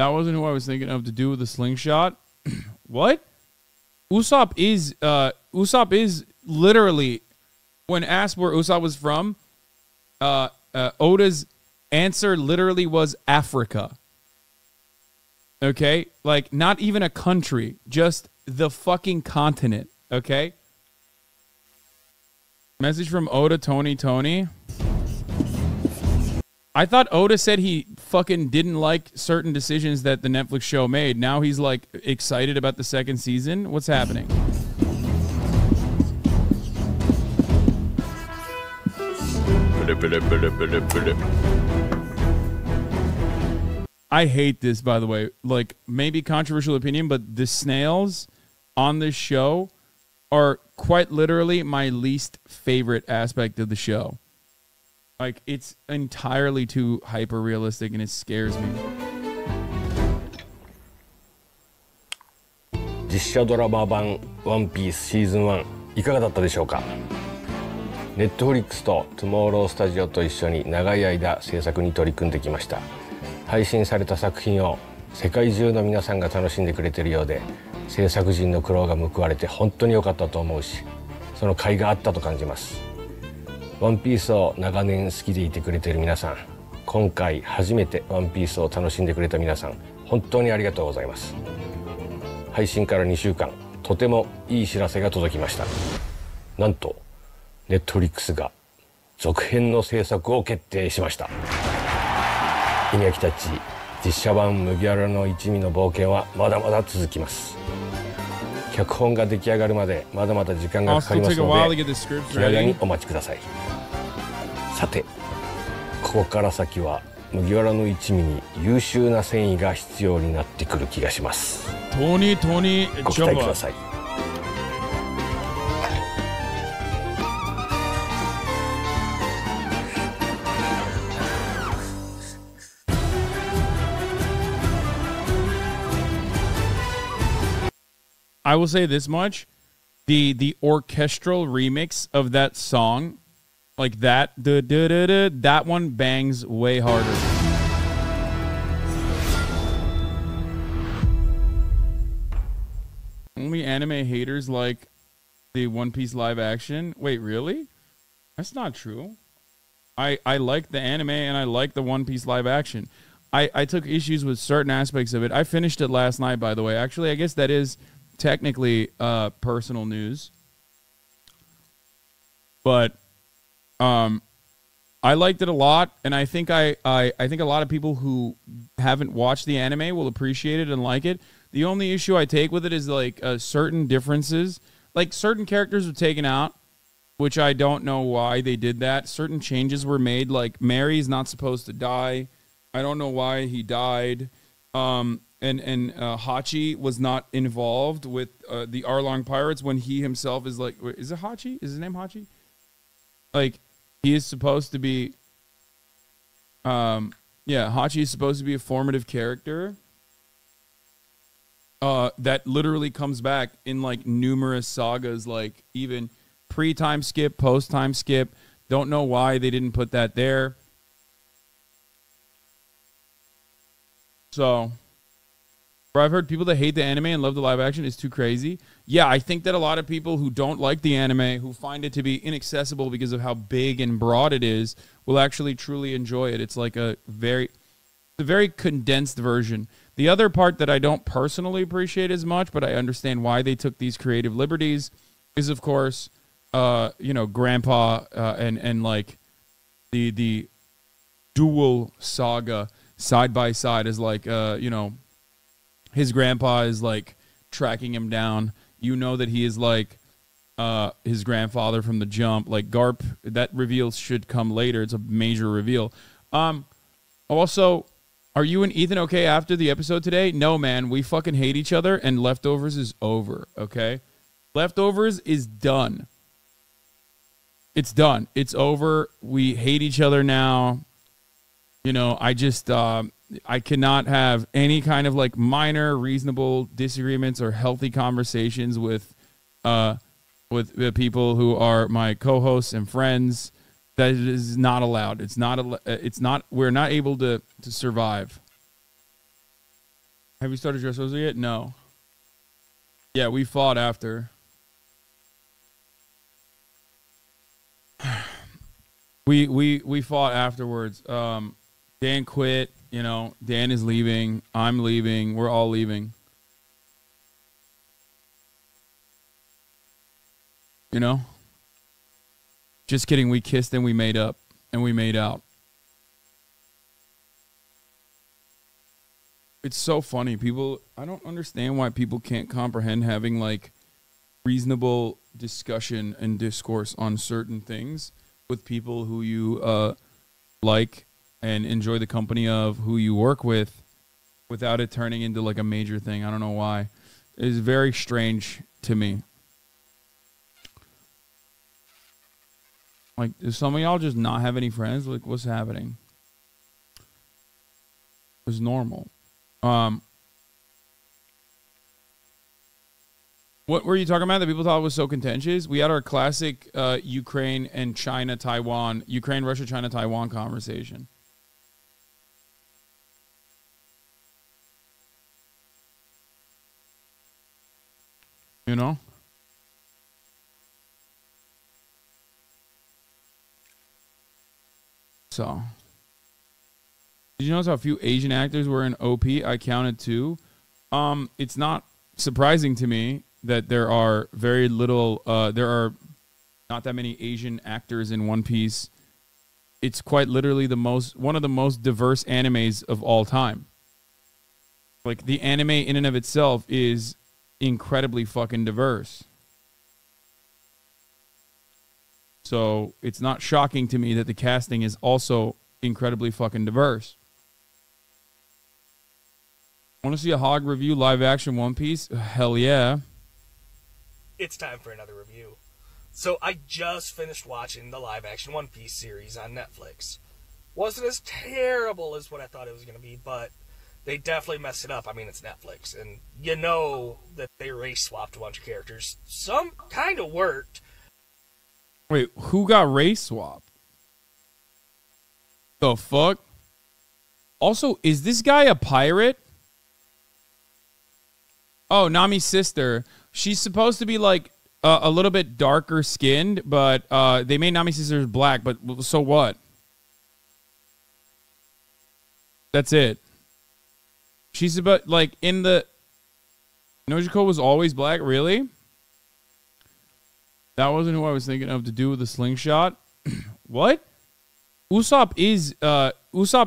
That wasn't who I was thinking of to do with the slingshot. What? Usopp is literally, when asked where Usopp was from, Oda's answer literally was Africa. Okay? Like, not even a country, just the fucking continent. Okay? Message from Oda, Tony. I thought Oda said he fucking didn't like certain decisions that the Netflix show made. Now he's like excited about the second season. What's happening? I hate this, by the way. Like, maybe controversial opinion, but the snails on this show are quite literally my least favorite aspect of the show. Like, it's entirely too hyper-realistic, and it scares me. 実写ドラマ版ワンピースシーズン1いかがだったでしょうか。ネットフリックスとトゥモロースタジオと一緒に長い間制作に取り組んできました。配信された作品を世界中の皆さんが楽しんでくれているようで、制作陣の苦労が報われて本当に良かったと思うし、その甲斐があったと感じます。ワンピースを長年好きでいてくれている皆さん、今回初めてワンピースを楽しんでくれた皆さん、本当にありがとうございます。配信から2週間、とてもいい知らせが届きました。なんとネットフリックスが続編の制作を決定しました。イニャキたち実写版麦わらの一味の冒険はまだまだ続きます。脚本が出来上がるまでまだまだ時間がかかりますので、気長にお待ちください。さて、ここから先は麦わらの一味に優秀な繊維が必要になってくる気がします。ご期待ください。I will say this much: the orchestral remix of that song, like that, that one bangs way harder. Only anime haters like the One Piece live action. Wait, really? That's not true. I like the anime and I like the One Piece live action. I took issues with certain aspects of it. I finished it last night, by the way. Actually, I guess that is technically personal news, but I liked it a lot, and I think I think a lot of people who haven't watched the anime will appreciate it and like it. The only issue I take with it is like certain differences, like certain characters were taken out, which I don't know why they did that. Certain changes were made, like Mary's not supposed to die. I don't know why he died. And Hachi was not involved with the Arlong Pirates when he himself is like, is it Hachi? Is his name Hachi? Like, he is supposed to be, yeah, Hachi is supposed to be a formative character that literally comes back in like numerous sagas, like even pre-time skip, post-time skip. Don't know why they didn't put that there. So, I've heard people that hate the anime and love the live action is too crazy. Yeah, I think that a lot of people who don't like the anime, who find it to be inaccessible because of how big and broad it is, will actually truly enjoy it. It's like a very condensed version. The other part that I don't personally appreciate as much, but I understand why they took these creative liberties, is of course, Grandpa and like the dual saga side by side is like his grandpa is like tracking him down. You know that he is like his grandfather from the jump. Like Garp, that reveal should come later. It's a major reveal. Also, are you and Ethan okay after the episode today? No, man. We fucking hate each other, and Leftovers is over, okay? Leftovers is done. It's done. It's over. We hate each other now. You know, I just, I cannot have any kind of like minor reasonable disagreements or healthy conversations with the people who are my co-hosts and friends. That is not allowed. It's not, we're not able to survive. Have you started Dressrosa yet? No. Yeah, we fought after. We fought afterwards. Dan quit. You know, Dan is leaving. I'm leaving. We're all leaving. You know? Just kidding. We kissed and we made up. And we made out. It's so funny. People, I don't understand why people can't comprehend having, like, reasonable discussion and discourse on certain things with people who you like and enjoy the company of, who you work with, without it turning into, like, a major thing. I don't know why. It's very strange to me. Like, does some of y'all just not have any friends? Like, what's happening? It's normal. What were you talking about that people thought was so contentious? We had our classic Ukraine and China, Taiwan, Ukraine, Russia, China, Taiwan conversation. You know? So, did you notice how few Asian actors were in OP? I counted 2. It's not surprising to me that there are very little, there are not that many Asian actors in One Piece. It's quite literally one of the most diverse animes of all time. Like, the anime in and of itself is incredibly fucking diverse. So it's not shocking to me that the casting is also incredibly fucking diverse. Want to see a hog review live action One Piece? Hell yeah. It's time for another review. So I just finished watching the live action One Piece series on Netflix. Wasn't as terrible as what I thought it was going to be, but they definitely messed it up. I mean, it's Netflix, and you know that they race swapped a bunch of characters. Some kind of worked. Wait, who got race swapped? The fuck? Also, is this guy a pirate? Oh, Nami's sister. She's supposed to be like a little bit darker skinned, but they made Nami's sister black, but so what? That's it. She's about, like, in the... Nojiko was always black? Really? That wasn't who I was thinking of to do with the slingshot. What? Usopp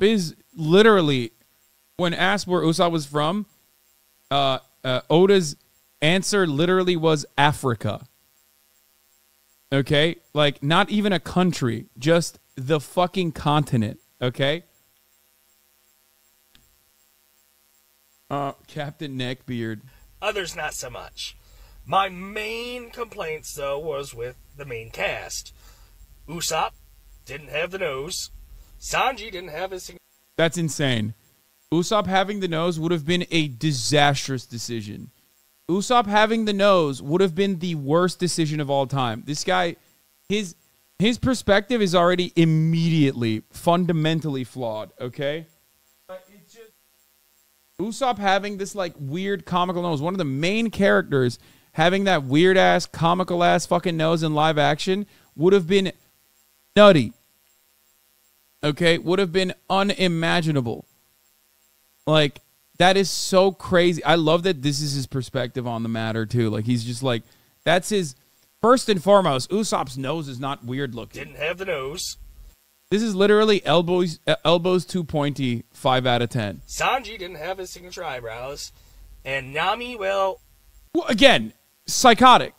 is literally, when asked where Usopp was from, Oda's answer literally was Africa. Okay? Like, not even a country, just the fucking continent. Okay? Captain Neckbeard. Others not so much. My main complaints, though, was with the main cast. Usopp didn't have the nose. Sanji didn't have his... That's insane. Usopp having the nose would have been a disastrous decision. Usopp having the nose would have been the worst decision of all time. This guy, his perspective is already immediately, fundamentally flawed, okay? It's just... Usopp having this, like, weird comical nose, one of the main characters... having that weird-ass, comical-ass fucking nose in live action would have been nutty. Okay? Would have been unimaginable. Like, that is so crazy. I love that this is his perspective on the matter, too. Like, he's just like, that's his... First and foremost, Usopp's nose is not weird-looking. Didn't have the nose. This is literally elbows too pointy, 5 out of 10. Sanji didn't have his signature eyebrows. And Nami, well, again... Psychotic.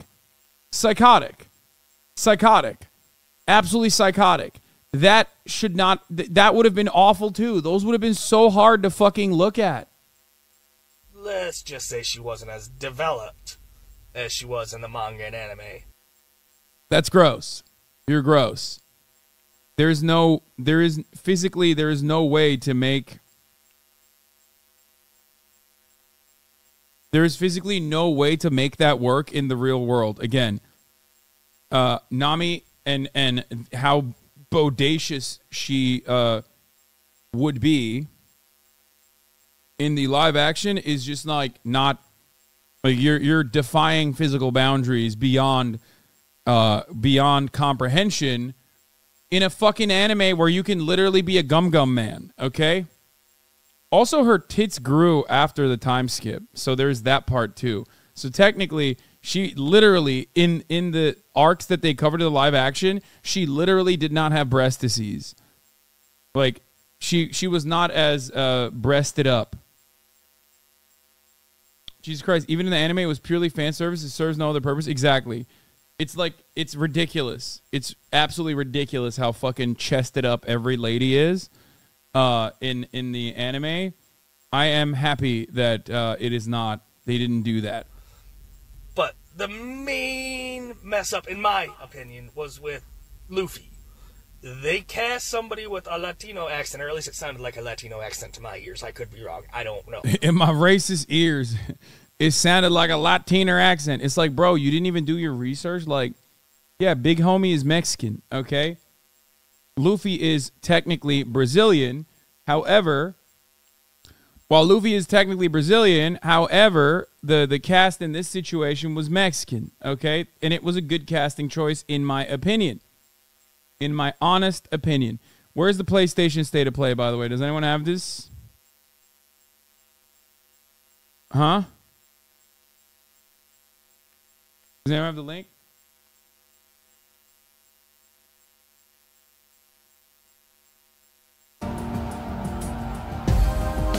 Absolutely psychotic. That should not... That would have been awful, too. Those would have been so hard to fucking look at. let's just say she wasn't as developed as she was in the manga and anime. That's gross. You're gross. There is no way to make... There is physically no way to make that work in the real world. Again, Nami and how bodacious she would be in the live action is just like not like you're defying physical boundaries beyond comprehension in a fucking anime where you can literally be a gum man, okay? Also, her tits grew after the time skip, so there's that part too. So technically, she literally, in the arcs that they covered in the live action, she literally did not have breast disease. Like, she was not as breasted up. Jesus Christ, even in the anime, it was purely fan service. It serves no other purpose. Exactly. It's like, it's ridiculous. It's absolutely ridiculous how fucking chested up every lady is in the anime. I am happy that it is not, they didn't do that. But the main mess up, in my opinion, was with Luffy. They cast somebody with a Latino accent, or at least it sounded like a Latino accent to my ears. I could be wrong. I don't know. In my racist ears, it sounded like a Latino accent. It's like, bro, you didn't even do your research? Like, yeah, Big Homie is Mexican, okay? Luffy is technically Brazilian. However, while Luffy is technically Brazilian, however, the cast in this situation was Mexican, okay? And it was a good casting choice, in my opinion. In my honest opinion. Where's the PlayStation State of Play, by the way? Does anyone have this? Huh? Does anyone have the link?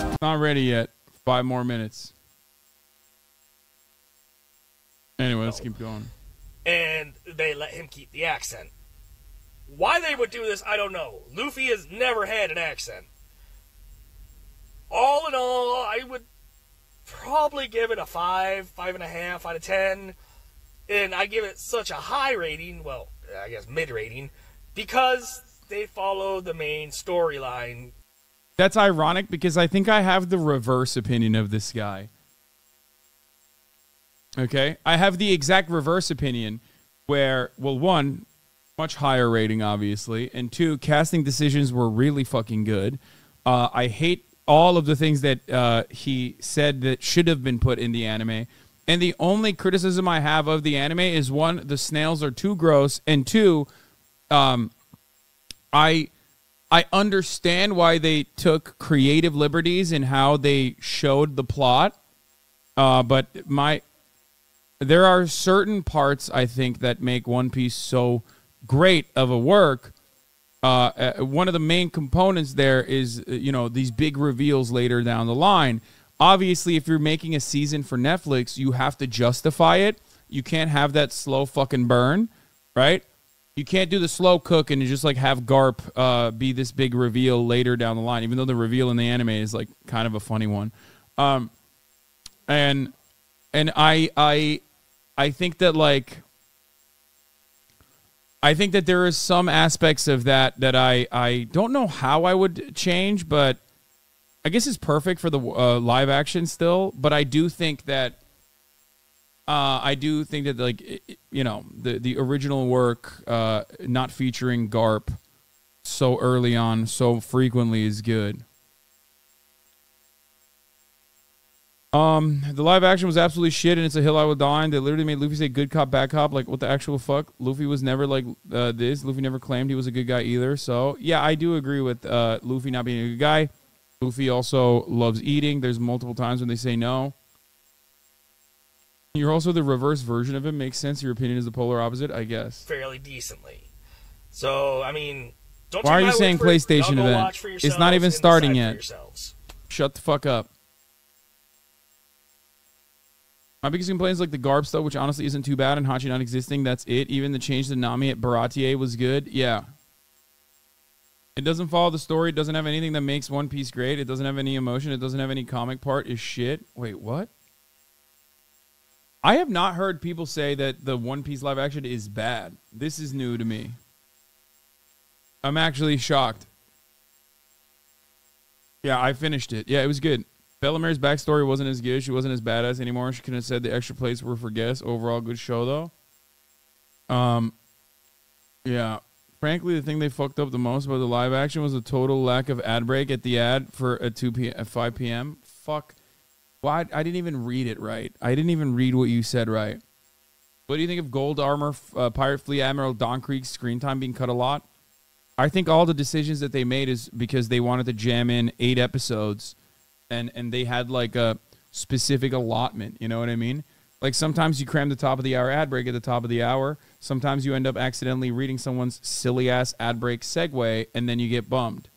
It's not ready yet. 5 more minutes. Anyway, let's keep going. And they let him keep the accent. Why they would do this, I don't know. Luffy has never had an accent. All in all, I would probably give it a 5, 5.5 out of 10. And I give it such a high rating, well, I guess mid-rating, because they follow the main storyline. That's ironic because I think I have the reverse opinion of this guy. Okay? I have the exact reverse opinion where, well, 1, much higher rating, obviously, and 2, casting decisions were really fucking good. I hate all of the things that he said that should have been put in the anime. And the only criticism I have of the anime is 1, the snails are too gross, and 2, I understand why they took creative liberties in how they showed the plot, but there are certain parts, I think, that make One Piece so great of a work. One of the main components there is, these big reveals later down the line. Obviously, if you're making a season for Netflix, you have to justify it. You can't have that slow fucking burn, right? You can't do the slow cook and just like have Garp be this big reveal later down the line, even though the reveal in the anime is like kind of a funny one. And I think that like I think that there is some aspects of that I don't know how I would change, but I guess it's perfect for the live action still. But I do think that like the original work not featuring Garp so early on so frequently is good. The live action was absolutely shit, and it's a hill I would die on. They literally made Luffy say good cop, bad cop. Like, what the actual fuck? Luffy was never like this. Luffy never claimed he was a good guy either. So, yeah, I do agree with Luffy not being a good guy. Luffy also loves eating. There's multiple times when they say no. You're also the reverse version of him. Makes sense. Your opinion is the polar opposite, I guess. Fairly decently. So, I mean, don't. Why are you saying PlayStation event? It's not even starting yet. Shut the fuck up. My biggest complaint is like the Garb stuff, which honestly isn't too bad, and Hachi not existing. That's it. Even the change to Nami at Baratier was good. Yeah. It doesn't follow the story. It doesn't have anything that makes One Piece great. It doesn't have any emotion. It doesn't have any comic part. Is shit. Wait, what? I have not heard people say that the One Piece live action is bad. This is new to me. I'm actually shocked. Yeah, I finished it. Yeah, it was good. Bellamir's backstory wasn't as good. She wasn't as badass anymore. She could have said the extra plays were for guests. Overall, good show, though. Yeah. Frankly, the thing they fucked up the most about the live action was the total lack of ad break at the ad for at 5 p.m. fuck? Why? I didn't even read it right. I didn't even read what you said right. What do you think of Gold Armor, Pirate Fleet Admiral Don Krieg's screen time being cut a lot? I think all the decisions that they made is because they wanted to jam in 8 episodes, and they had like a specific allotment. You know what I mean? Like sometimes you cram the top of the hour ad break at the top of the hour. Sometimes you end up accidentally reading someone's silly ass ad break segue, and then you get bummed.